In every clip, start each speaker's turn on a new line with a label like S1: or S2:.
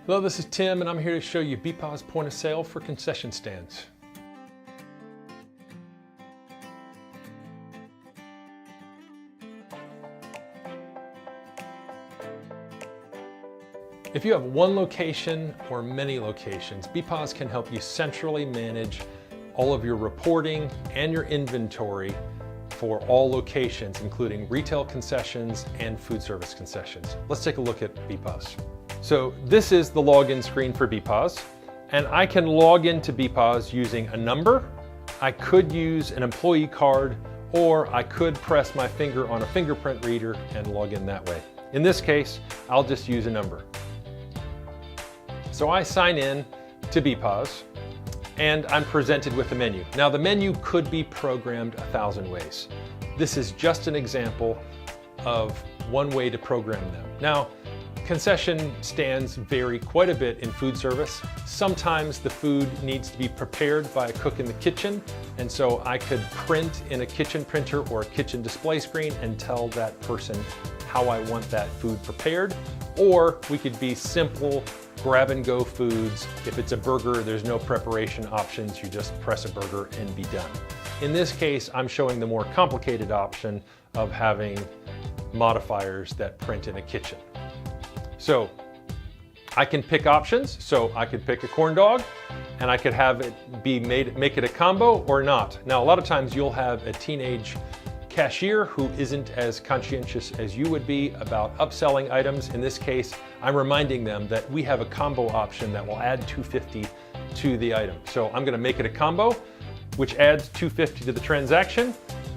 S1: Hello, this is Tim, and I'm here to show you BPOS point of sale for concession stands. If you have one location or many locations, BPOS can help you centrally manage all of your reporting and your inventory for all locations, including retail concessions and food service concessions. Let's take a look at BPOS. So this is the login screen for BPOS, and I can log into BPOS using a number. I could use an employee card, or I could press my finger on a fingerprint reader and log in that way. In this case, I'll just use a number. So I sign in to BPOS, and I'm presented with a menu. Now the menu could be programmed 1,000 ways. This is just an example of one way to program them. Now, concession stands vary quite a bit in food service. Sometimes the food needs to be prepared by a cook in the kitchen, and so I could print in a kitchen printer or a kitchen display screen and tell that person how I want that food prepared. Or we could be simple grab and go foods. If it's a burger, there's no preparation options. You just press a burger and be done. In this case, I'm showing the more complicated option of having modifiers that print in a kitchen. So I can pick options. So I could pick a corn dog and I could have it be make it a combo or not. Now, a lot of times you'll have a teenage cashier who isn't as conscientious as you would be about upselling items. In this case, I'm reminding them that we have a combo option that will add $2.50 to the item. So I'm gonna make it a combo, which adds $2.50 to the transaction,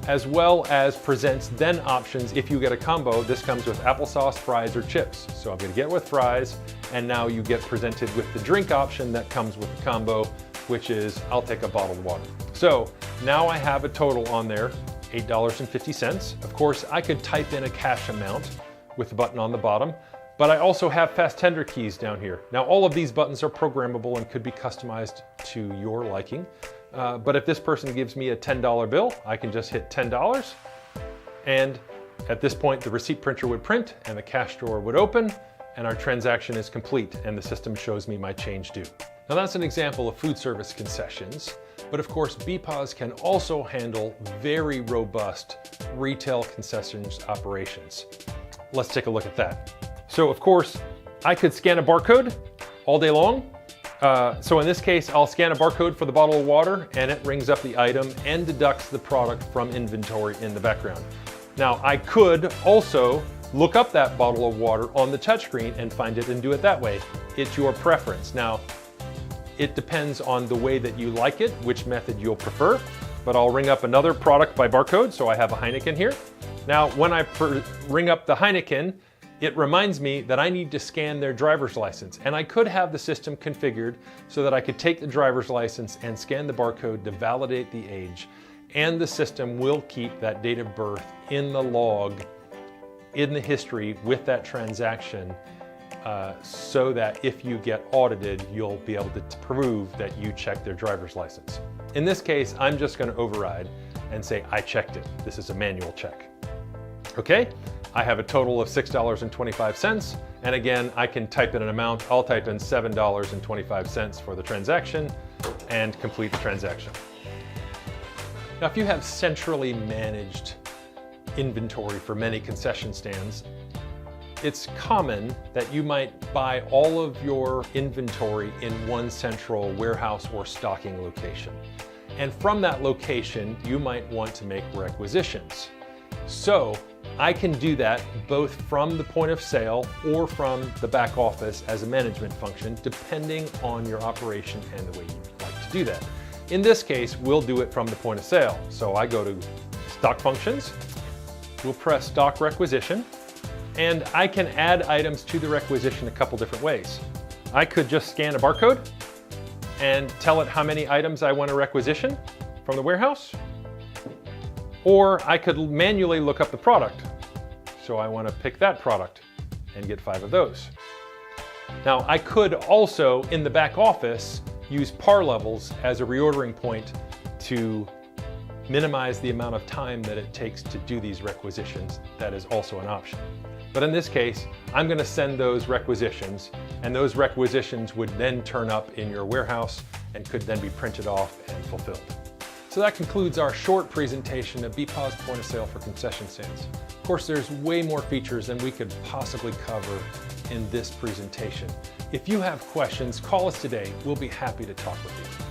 S1: as well as presents then options. If you get a combo, this comes with applesauce, fries, or chips. So I'm gonna get with fries, and now you get presented with the drink option that comes with the combo, which is, I'll take a bottled water. So now I have a total on there, $8.50. Of course, I could type in a cash amount with the button on the bottom, but I also have fast tender keys down here. Now, all of these buttons are programmable and could be customized to your liking. But if this person gives me a $10 bill, I can just hit $10. And at this point, the receipt printer would print and the cash drawer would open, and our transaction is complete, and the system shows me my change due. Now, that's an example of food service concessions. But of course, BPOS can also handle very robust retail concessions operations. Let's take a look at that. So of course, I could scan a barcode all day long. So in this case, I'll scan a barcode for the bottle of water, and it rings up the item and deducts the product from inventory in the background. Now, I could also look up that bottle of water on the touchscreen and find it and do it that way. It's your preference. Now, it depends on the way that you like it, which method you'll prefer, but I'll ring up another product by barcode. So I have a Heineken here. Now, when I ring up the Heineken, it reminds me that I need to scan their driver's license. And I could have the system configured so that I could take the driver's license and scan the barcode to validate the age. And the system will keep that date of birth in the log, in the history with that transaction, so that if you get audited, you'll be able to prove that you checked their driver's license. In this case, I'm just going to override and say I checked it. This is a manual check. Okay, I have a total of $6.25, and again, I can type in an amount. I'll type in $7.25 for the transaction and complete the transaction. Now, if you have centrally managed inventory for many concession stands, it's common that you might buy all of your inventory in one central warehouse or stocking location. And from that location, you might want to make requisitions. So I can do that both from the point of sale or from the back office as a management function, depending on your operation and the way you'd like to do that. In this case, we'll do it from the point of sale. So I go to Stock Functions, we'll press Stock Requisition, and I can add items to the requisition a couple different ways. I could just scan a barcode and tell it how many items I want to requisition from the warehouse. Or I could manually look up the product. So I want to pick that product and get 5 of those. Now, I could also, in the back office, use par levels as a reordering point to minimize the amount of time that it takes to do these requisitions. That is also an option. But in this case, I'm going to send those requisitions and those requisitions would then turn up in your warehouse and could then be printed off and fulfilled. So that concludes our short presentation of BPOS point of sale for concession stands. Of course, there's way more features than we could possibly cover in this presentation. If you have questions, call us today. We'll be happy to talk with you.